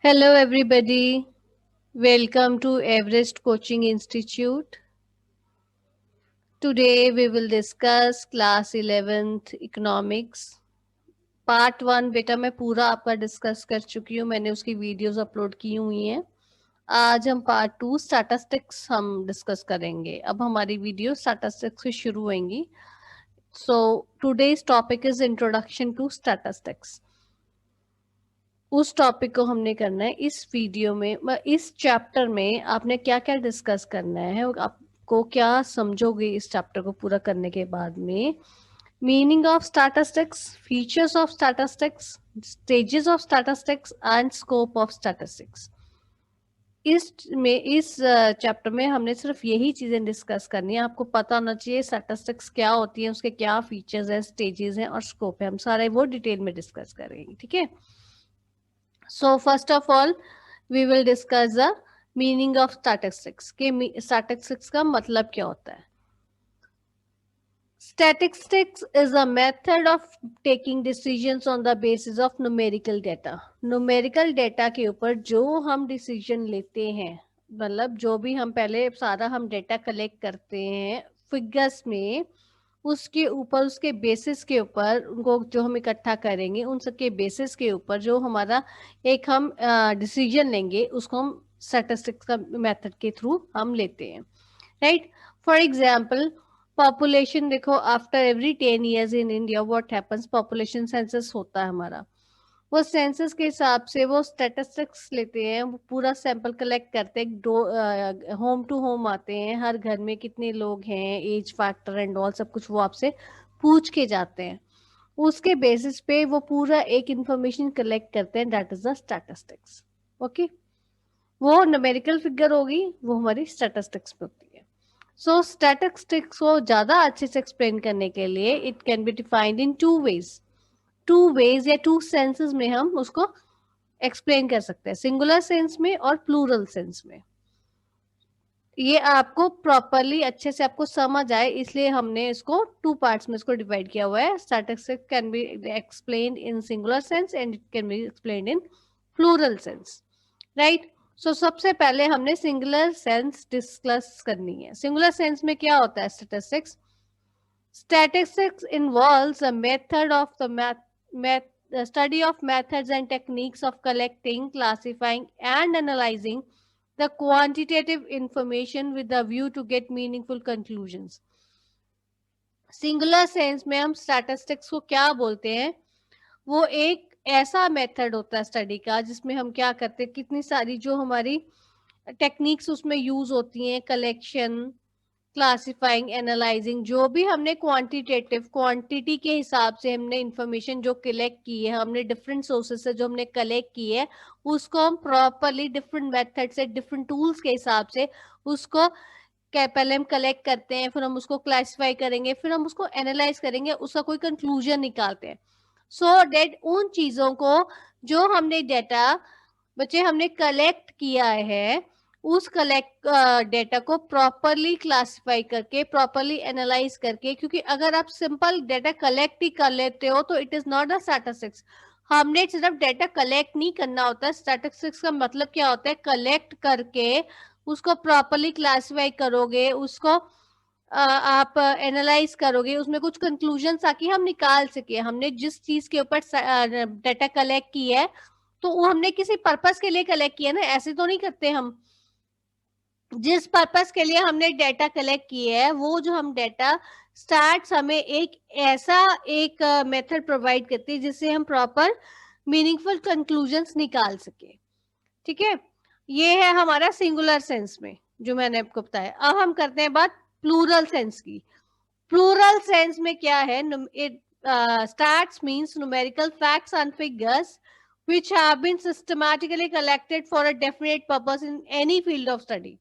Hello, everybody. Welcome to Everest Coaching Institute. Today, we will discuss class 11th economics. Part 1 बेटा मैं पूरा आपका discuss कर चुकी हूँ, मैंने उसकी वीडियोस अपलोड की हुई हैं। आज हम पार्ट 2 स्टैटिस्टिक्स हम डिस्कस करेंगे। अब हमारी वीडियो स्टैटिस्टिक्स से शुरू होंगी। So today's topic is introduction to statistics. उस टॉपिक को हमने करना है इस वीडियो में। इस चैप्टर में आपने क्या क्या डिस्कस करना है, आपको क्या समझोगे इस चैप्टर को पूरा करने के बाद में। Meaning of statistics, features of statistics, stages of statistics and scope of statistics. इस चैप्टर में हमने सिर्फ यही चीजें डिस्कस करनी है। आपको पता होना चाहिए स्टैटिस्टिक्स क्या होती है, उसके क्या फीचर्स हैं, स्टेजेस हैं और स्कोप है। हम सारे वो डिटेल में डिस्कस करेंगे, ठीक है। So first of all, we will discuss the meaning of statistics. कि statistics का मतलब क्या होता है? Statistics is a method of taking decisions on the basis of numerical data. Numerical data के ऊपर जो हम decision लेते हैं, मतलब जो भी हम पहले सारा हम data collect करते हैं figures में, उसके ऊपर उसके बेसिस के ऊपर उनको जो हम इकट्ठा करेंगे उन सबके बेसिस के ऊपर जो हमारा एक हम डिसीजन लेंगे उसको हम स्टैटिस्टिक्स का मेथड के थ्रू हम लेते हैं, राइट। फॉर एग्जांपल पॉपुलेशन देखो, after every 10 years in India what happens, population census होता है हमारा। वो सेंसस के हिसाब से वो स्टैटिस्टिक्स लेते हैं, वो पूरा सैंपल कलेक्ट करते हैं, होम टू होम आते हैं, हर घर में कितने लोग हैं, एज फैक्टर एंड ऑल सब कुछ वो आपसे पूछ के जाते हैं। उसके बेसिस पे वो पूरा एक इंफॉर्मेशन कलेक्ट करते हैं, that is the statistics. Okay, वो न्यूमेरिकल फिगर होगी, वो हमारी स्टैटिस्टिक्स में होती है। सो स्टैटिस्टिक्स को ज्यादा अच्छे से एक्सप्लेन करने के लिए it can be defined in two ways या टू सेंसेस में हम उसको एक्सप्लेन कर सकते हैं, सिंगुलर सेंस में और प्लूरल सेंस में। ये आपको प्रॉपरली अच्छे से आपको समझ आए इसलिए हमने इसको टू पार्ट्स में इसको डिवाइड किया हुआ है। Statistics can be explained in singular sense and it can be explained in plural sense, right. So सबसे पहले हमने सिंगुलर सेंस डिस्कस करनी है। सिंगुलर सेंस में क्या होता है statistics? Statistics involves a method of the study of methods and techniques of collecting, classifying, and analyzing the quantitative information with a view to get meaningful conclusions. Singular sense में हम statistics को क्या बोलते हैं? वो एक ऐसा मेथड होता है स्टडी का जिसमें हम क्या करते हैं, कितनी सारी जो हमारी टेक्निक्स उसमें यूज होती हैं, कलेक्शन, क्लासिफाइंग, एनालाइजिंग, जो भी हमने क्वांटिटेटिव क्वांटिटी के हिसाब से हमने इंफॉर्मेशन जो कलेक्ट की है, हमने डिफरेंट सोर्सेस से जो हमने कलेक्ट की है, उसको हम प्रॉपरली डिफरेंट मेथड से डिफरेंट टूल्स के हिसाब से उसको पहले हम कलेक्ट करते हैं, फिर हम उसको क्लासिफाई करेंगे, फिर हम उसको एनालाइज करेंगे, उसका कोई कंक्लूजन निकालते हैं। सो डेट उन चीजों को जो हमने डेटा बच्चे हमने कलेक्ट किया है, उस कलेक्ट डेटा को प्रॉपरली क्लासिफाई करके, प्रॉपरली एनालाइज करके, क्योंकि अगर आप सिंपल डेटा कलेक्ट ही कर लेते हो तो it is not a statistics. हमने सिर्फ डेटा कलेक्ट नहीं करना होता। स्टैटिस्टिक्स का मतलब क्या होता है? कलेक्ट करके उसको प्रॉपरली क्लासिफाई करोगे, उसको आप एनालाइज करोगे, उसमें कुछ कंक्लूजन ताकि हम निकाल सके हमने जिस चीज के ऊपर डेटा कलेक्ट की है तो वो हमने किसी पर्पस के लिए कलेक्ट किया ना, ऐसे तो नहीं करते हम। जिस पर्पस के लिए हमने डेटा कलेक्ट किया है वो जो हम डेटा स्टार्ट हमें एक ऐसा एक मेथड प्रोवाइड करती है जिससे हम प्रॉपर मीनिंगफुल कंक्लूजन्स निकाल सके, ठीक है। ये है हमारा सिंगुलर सेंस में जो मैंने आपको बताया। अब हम करते हैं बात प्लूरल सेंस की। प्लूरल सेंस में क्या है? It stats means numerical facts and figures which have been systematically collected for a definite purpose in any field of study.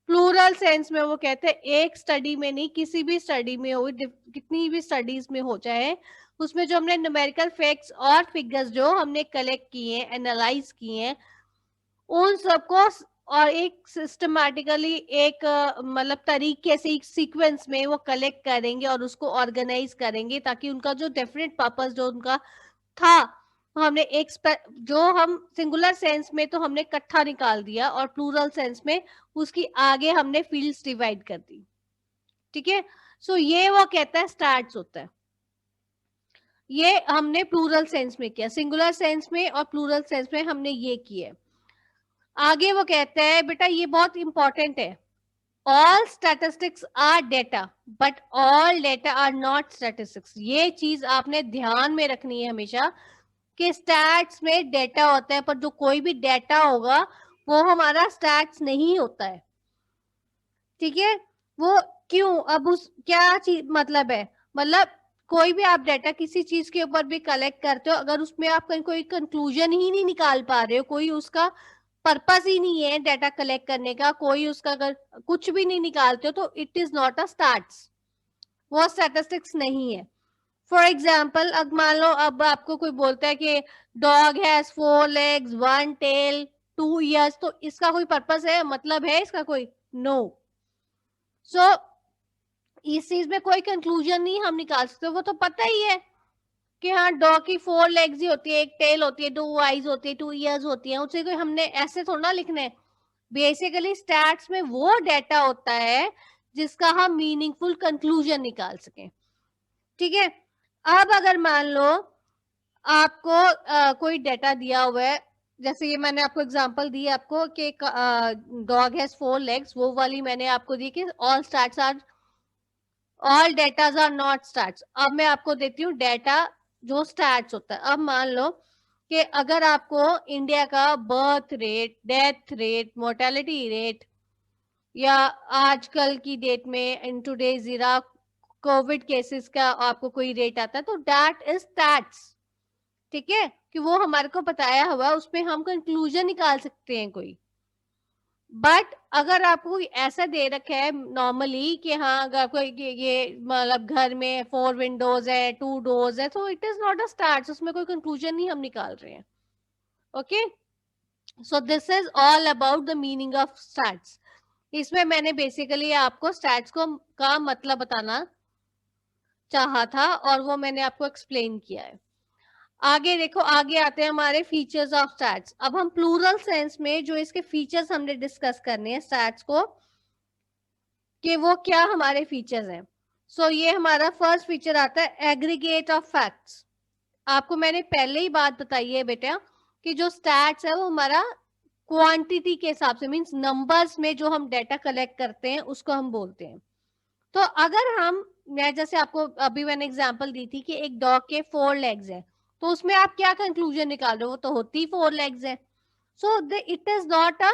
Plural sense में वो कहते हैं एक स्टडी में नहीं, किसी भी स्टडी में हो, कितनी भी स्टडीज में हो चाहे, उसमें जो हमने न्यूमेरिकल फैक्ट्स और फिगर्स जो हमने कलेक्ट किए हैं, एनालाइज किए हैं, उन सबको और एक सिस्टमैटिकली एक मतलब तरीके से एक सीक्वेंस में वो कलेक्ट करेंगे और उसको ऑर्गेनाइज करेंगे ताकि उनका जो डेफिनेट पर्पस जो उनका था हमने एक जो हम सिंगुलर सेंस में तो हमने इकट्ठा निकाल दिया, और प्लूरल सेंस में उसकी आगे हमने फील्ड्स डिवाइड कर दी, ठीक है। सो ये वो कहता है स्टैट्स होता है, ये हमने प्लूरल सेंस में किया, सिंगुलर सेंस में और प्लूरल सेंस में हमने ये किया। आगे वो कहता है बेटा ये बहुत इंपॉर्टेंट है, all statistics are data but all data are not statistics. ये चीज आपने ध्यान में रखनी है हमेशा कि स्टैट्स में डेटा होता है, पर जो कोई भी डेटा होगा वो हमारा स्टैट्स नहीं होता है, ठीक है। वो क्यों, अब उस क्या चीज मतलब है, मतलब कोई भी आप डेटा किसी चीज के ऊपर भी कलेक्ट करते हो, अगर उसमें आप कोई कंक्लूजन ही नहीं निकाल पा रहे हो, कोई उसका पर्पस ही नहीं है डेटा कलेक्ट करने का, कोई उसका अगर कुछ भी नहीं निकालते हो तो it is not a stats, वो स्टैटिस्टिक्स नहीं है। फॉर एग्जाम्पल अब मान लो, अब आपको कोई बोलता है कि dog has 4 legs 1 tail 2 ears, तो इसका कोई पर्पस है, मतलब है इसका कोई? नो। सो इस चीज में कोई कंक्लूजन नहीं हम निकाल सकते, वो तो पता ही है कि हाँ डॉग की 4 legs ही होती है, एक टेल होती है, 2 eyes होती है, 2 ears होती है, उससे कोई हमने ऐसे थोड़ा लिखना है। बेसिकली स्टैट्स में वो डेटा होता है जिसका हम मीनिंगफुल कंक्लूजन निकाल सकें, ठीक है। अब अगर मान लो आपको कोई डेटा दिया हुआ है, जैसे ये मैंने आपको एग्जांपल दी आपको कि डॉग हैज 4 legs, वो वाली मैंने आपको दी कि all stats are, all datas are not stats. अब मैं आपको देती हूँ डेटा जो स्टैट्स होता है। अब मान लो कि अगर आपको इंडिया का birth rate, death rate, mortality rate, या आजकल की डेट में in today's era COVID cases का आपको कोई रेट आता है, तो दैट इज स्टैट्स, ठीक है, कि वो हमारे को बताया हुआ, उसमें हम कंक्लूजन निकाल सकते हैं कोई। बट अगर आपको ऐसा दे रखा है नॉर्मली कि हाँ अगर कोई ये मतलब घर में 4 विंडोज है 2 डोर्स है, तो it is not a start, उसमें कोई कंक्लूजन नहीं हम निकाल रहे हैं। Okay, so this is all about the meaning of stats. इसमें मैंने बेसिकली आपको स्टैट्स को का मतलब बताना चाहा था, और वो मैंने आपको एक्सप्लेन किया है। आगे देखो, आगे आते हैं हमारे फीचर्स ऑफ स्टैट्स। अब हम प्लूरल सेंस में जो इसके फीचर्स हमने डिस्कस करने हैं स्टैट्स को, कि वो क्या हमारे फीचर्स हैं। सो ये हमारा फर्स्ट फीचर आता है एग्रीगेट ऑफ फैक्ट्स। आपको मैंने पहले ही बात बताई है बेटा कि जो स्टैट्स है वो हमारा क्वांटिटी के हिसाब से, मींस नंबर्स में जो हम डेटा कलेक्ट करते हैं उसको हम बोलते हैं। तो अगर हम, मैं जैसे आपको अभी मैंने एग्जांपल दी थी कि एक डॉग के 4 legs है, तो उसमें आप क्या कंक्लूजन निकाल रहे हो, वो तो होती 4 legs है। So it is not a,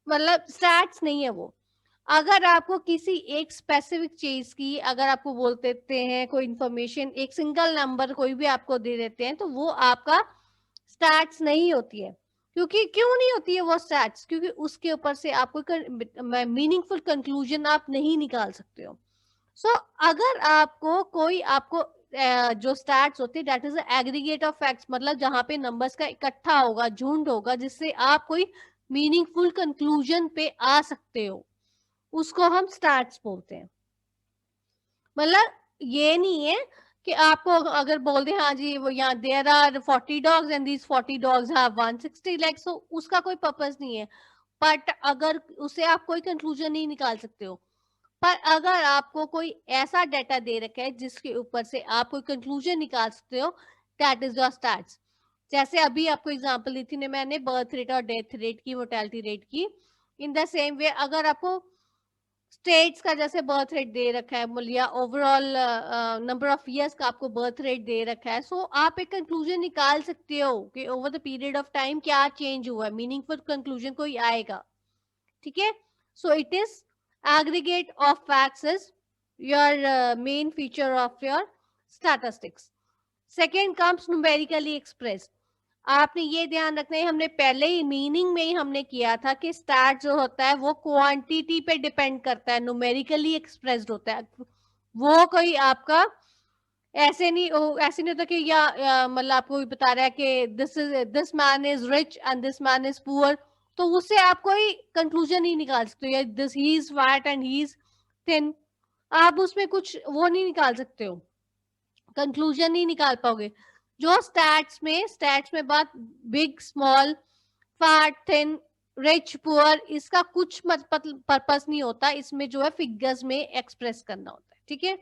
मतलब स्टैट्स नहीं है वो। अगर आपको किसी एक स्पेसिफिक चीज की, अगर आपको बोल देते हैं कोई इंफॉर्मेशन, एक सिंगल नंबर कोई भी आपको दे देते हैं, तो वो आपका स्टैट्स नहीं होती है। क्योंकि क्यों नहीं होती है वो स्टैट्स? क्योंकि उसके ऊपर से आपको मीनिंगफुल कंक्लूजन आप नहीं निकाल सकते हो। सो अगर आपको कोई आपको जो स्टैट्स होती है that is aggregate of facts, मतलब जहां पे नंबर्स का इकट्ठा होगा, झुंड होगा, जिससे आप कोई मीनिंगफुल कंक्लूजन पे आ सकते हो, उसको हम स्टैट्स बोलते हैं। मतलब ये नहीं है कि आपको अगर बोल दे हाँ जी वो यहाँ there are 40 dogs and these 40 dogs have 160 legs, तो उसका कोई पर्पस नहीं है। बट अगर उसे आप कोई कंक्लूजन नहीं निकाल सकते हो। पर अगर आपको कोई ऐसा डेटा दे रखा है जिसके ऊपर से आप कोई कंक्लूजन निकाल सकते हो, दैट इज योर स्टैट्स। जैसे अभी आपको एग्जांपल दी थी मैंने बर्थ रेट और डेथ रेट की, मोर्टेलिटी रेट की। इन द सेम वे अगर आपको स्टेट्स का जैसे बर्थ रेट दे रखा है, या ओवरऑल नंबर ऑफ ईयर्स का आपको बर्थ रेट दे रखा है, सो आप एक कंक्लूजन निकाल सकते हो कि over the period of time क्या चेंज हुआ है, मीनिंगफुल कंक्लूजन कोई आएगा, ठीक है। So it is aggregate of facts is your main feature of your statistics. Second comes numerically expressed. आपने ये ध्यान रखना है, हमने पहले ही मीनिंग में ही हमने किया था कि स्टैट जो होता है वो क्वांटिटी पे डिपेंड करता है, न्यूमेरिकली एक्सप्रेस्ड होता है। वो कोई आपका ऐसे नहीं होता कि या मतलब आपको बता रहा है कि this man is rich and this man is poor, तो उससे आप कोई कंक्लूजन नहीं निकाल सकते, या this he is fat and he is thin, आप उसमें कुछ वो नहीं निकाल सकते हो, कंक्लूजन नहीं निकाल पाओगे। जो स्टैट्स में बात big, small, fat, thin, rich, poor, इसका कुछ पर्पस नहीं होता, इसमें जो है फिगर्स में एक्सप्रेस करना होता है, ठीक है।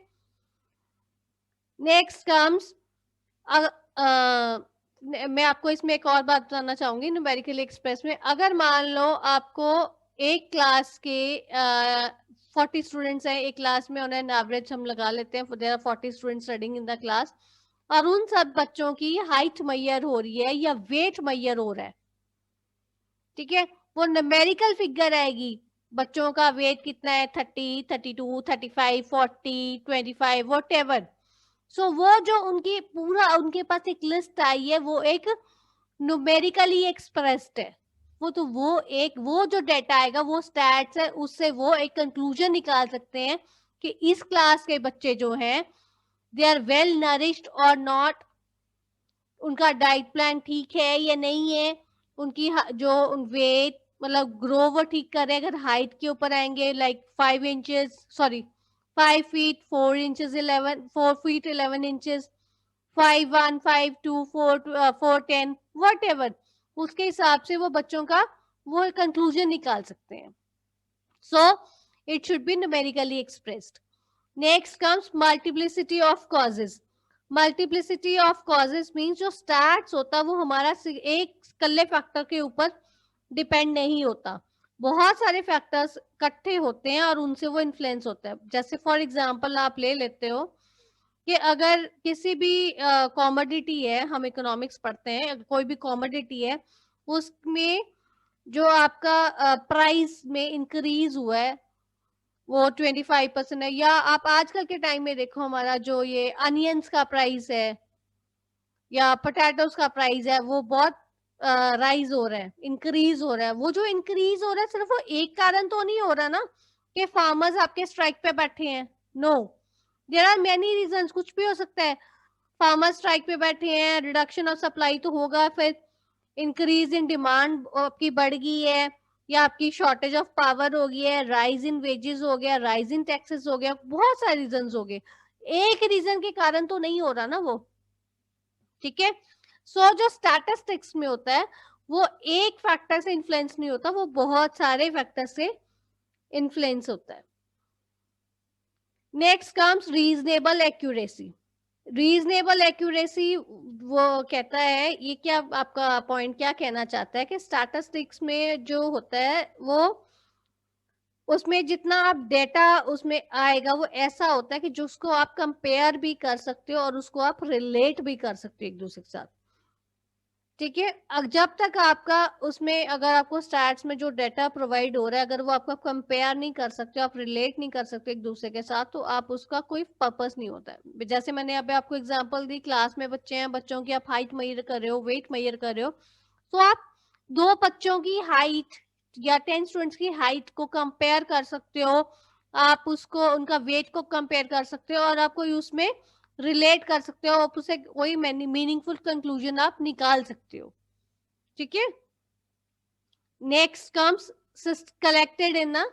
नेक्स्ट कम्स, मैं आपको इसमें एक और बात बताना चाहूंगी न्यूमेरिकल एक्सप्रेस में। अगर मान लो आपको एक क्लास के 40 स्टूडेंट्स हैं, एक क्लास में, उन्हें एवरेज हम लगा लेते हैं, there are 40 students studying in the class, और उन सब बच्चों की हाइट मैयर हो रही है या वेट मैयर हो रहा है, ठीक है, वो न्यूमेरिकल फिगर आएगी, बच्चों का वेट कितना है, 30, 32, 35, 40, 25, व्हाटएवर। सो वो जो उनकी पूरा उनके पास एक लिस्ट आई है, वो एक न्यूमेरिकली एक्सप्रेस्ड है। वो जो डेटा आएगा वो स्टैट्स है, उससे वो एक कंक्लूजन निकाल सकते हैं कि इस क्लास के बच्चे जो हैं दे आर वेल नरिश्ड और नॉट, उनका डाइट प्लान ठीक है या नहीं है, उनकी जो वेट मतलब ग्रो वो ठीक कर रहे हैं। अगर हाइट के ऊपर आएंगे like 5 inches, sorry 5 feet 4 inches 11 4 feet 11 inches, 5'1", 5'2", 4'10", whatever, उसके हिसाब से वो बच्चों का वो कंक्लूजन निकाल सकते हैं। So it should be numerically expressed. Next comes multiplicity of causes. Multiplicity of causes means जो स्टैट्स होता है वो हमारा एक कल्ले फैक्टर के ऊपर डिपेंड नहीं होता, बहुत सारे फैक्टर्स इकट्ठे होते हैं और उनसे वो इन्फ्लुएंस होता है। जैसे फॉर एग्जांपल आप ले लेते हो कि अगर किसी भी कॉमोडिटी है, हम इकोनॉमिक्स पढ़ते हैं, कोई भी कॉमोडिटी है उसमें जो आपका प्राइस में इंक्रीज हुआ है वो 25% है, या आप आजकल के टाइम में देखो हमारा जो ये अनियंस का प्राइस है या पोटैटोस का प्राइस है वो बहुत राइज हो रहा है, इंक्रीज हो रहा है। वो जो इंक्रीज हो रहा है सिर्फ वो एक कारण तो नहीं हो रहा ना कि फार्मर्स आपके स्ट्राइक पे बैठे हैं, no, there are many reasons, कुछ भी हो सकता है। फार्मर्स स्ट्राइक पे बैठे हैं, रिडक्शन ऑफ सप्लाई तो होगा, फिर इंक्रीज इन डिमांड आपकी बढ़ गई है, या आपकी शॉर्टेज ऑफ पावर हो गई है, राइज इन वेजेस हो गया, राइज इन टैक्सेस हो गया, बहुत सारे रीजंस हो गए, एक रीजन के कारण तो नहीं हो रहा ना वो, ठीक है। सो जो स्टैटिस्टिक्स में होता है वो एक फैक्टर से इन्फ्लुएंस नहीं होता, वो बहुत सारे फैक्टर से इन्फ्लुएंस होता है। Next comes reasonable accuracy. Reasonable accuracy वो कहता है, ये क्या आपका पॉइंट क्या कहना चाहता है कि स्टैटिस्टिक्स में जो होता है वो उसमें जितना आप डेटा उसमें आएगा वो ऐसा होता है कि जिसको आप कंपेयर भी कर सकते हो और उसको आप रिलेट भी कर सकते हो एक दूसरे के साथ, ठीक है। जब तक आपका उसमें अगर आपको स्टैट्स में जो डेटा प्रोवाइड हो रहा है अगर वो आपका कंपेयर नहीं कर सकते, आप रिलेट नहीं कर सकते एक दूसरे के साथ, तो आप उसका कोई पर्पस नहीं होता है। जैसे मैंने अभी आपको एग्जांपल दी, क्लास में बच्चे हैं, बच्चों की आप हाइट मेजर कर रहे हो, वेट मेजर कर रहे हो, तो आप दो बच्चों की हाइट या 10 स्टूडेंट्स की हाइट को कंपेयर कर सकते हो, आप उसको उनका वेट को कंपेयर कर सकते हो और आपको उसमें रिलेट कर सकते हो, आप उसे कोई मीनिंगफुल कंक्लूजन आप निकाल सकते हो, ठीक है। Next comes collected in a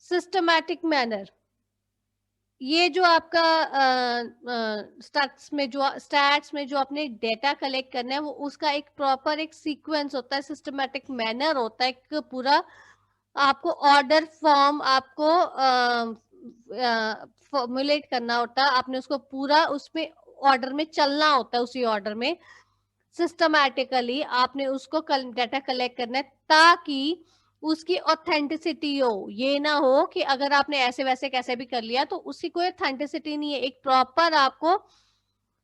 systematic manner. ये जो आपका स्टैट्स में जो आपने डेटा कलेक्ट करना है वो उसका एक प्रॉपर एक सीक्वेंस होता है, सिस्टमैटिक मैनर होता है, एक पूरा आपको ऑर्डर फॉर्म आपको फॉर्मुलेट करना होता है, आपने उसको पूरा उसमें ऑर्डर में चलना होता है, उसी ऑर्डर में सिस्टमैटिकली आपने उसको डेटा कलेक्ट करना है ताकि उसकी ऑथेंटिसिटी हो। ये ना हो कि अगर आपने ऐसे वैसे कैसे भी कर लिया तो उसकी कोई ऑथेंटिसिटी नहीं है, एक प्रॉपर आपको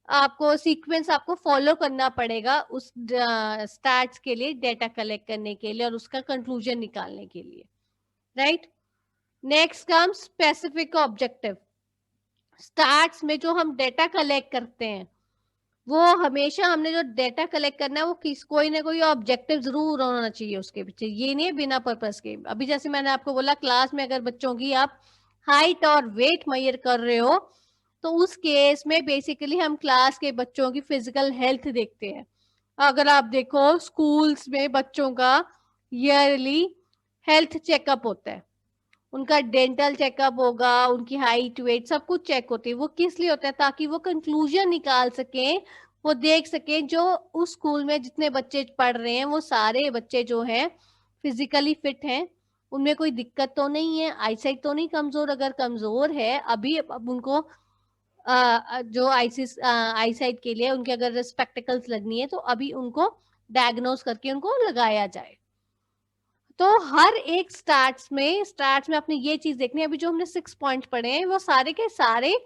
आपको सीक्वेंस आपको फॉलो करना पड़ेगा उस स्टैट्स के लिए, डेटा कलेक्ट करने के लिए और उसका कंक्लूजन निकालने के लिए, right. Next comes specific objective. Stats में जो हम डेटा कलेक्ट करते हैं वो हमेशा हमने जो डेटा कलेक्ट करना है वो कोई ना कोई ऑब्जेक्टिव जरूर होना चाहिए उसके पीछे, ये नहीं है बिना पर्पस के। अभी जैसे मैंने आपको बोला क्लास में अगर बच्चों की आप हाइट और वेट मेजर कर रहे हो तो उस केस में बेसिकली हम क्लास के बच्चों की फिजिकल हेल्थ देखते हैं। अगर आप देखो स्कूल्स में बच्चों का ईयरली हेल्थ चेकअप होता है, उनका डेंटल चेकअप होगा, उनकी हाइट वेट सब कुछ चेक होती है। वो किस लिए होता है? ताकि वो कंक्लूजन निकाल सकें वो देख सके जो उस स्कूल में जितने बच्चे पढ़ रहे हैं वो सारे बच्चे जो हैं फिजिकली फिट हैं, उनमें कोई दिक्कत तो नहीं है, आईसाइट तो नहीं कमजोर, अगर कमजोर है अभी अब उनको जो आईसाइट के लिए उनके अगर स्पेक्टिकल्स लगनी है तो अभी उनको डायग्नोज करके उनको लगाया जाए। तो हर एक स्टार्ट्स में आपने ये चीज देखनी है, अभी जो हमने 6 पॉइंट पढ़े हैं वो सारे के सारे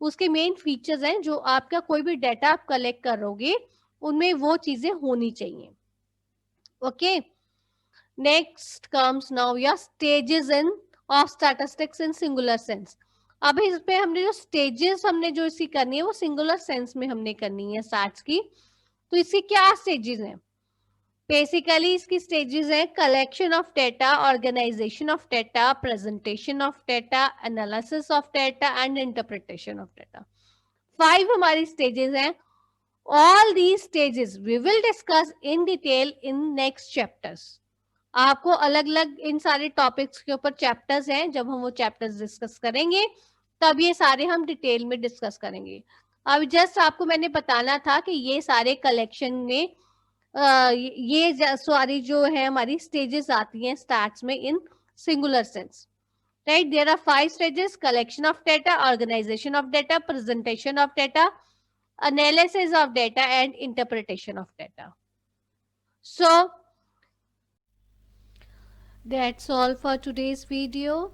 उसके मेन फीचर्स हैं, जो आपका कोई भी डाटा आप कलेक्ट करोगे उनमें वो चीजें होनी चाहिए। ओके, नेक्स्ट कम्स नाउ या stages in of statistics in singular sense. अब इस पे हमने जो स्टेजेस हमने जो इसकी करनी है वो सिंगुलर सेंस में हमने करनी है स्टार्ट्स की। तो इसकी क्या स्टेजेस हैं? बेसिकली इसकी स्टेजेस हैं collection of data, organisation of data, presentation of data, analysis of data and interpretation of data. 5 हमारी स्टेजेस हैं। All these stages we will discuss in detail in next chapters. आपको अलग अलग इन सारे topics के ऊपर चैप्टर्स हैं, जब हम वो चैप्टर्स डिस्कस करेंगे तब ये सारे हम डिटेल में डिस्कस करेंगे। अब जस्ट आपको मैंने बताना था कि ये सारे कलेक्शन में ये सारी जो है हमारी स्टेजेस आती हैं स्टार्ट्स में in singular sense, right? There are 5 stages: collection of data, organisation of data, presentation of data, analysis of data and interpretation of data. So that's all for today's video.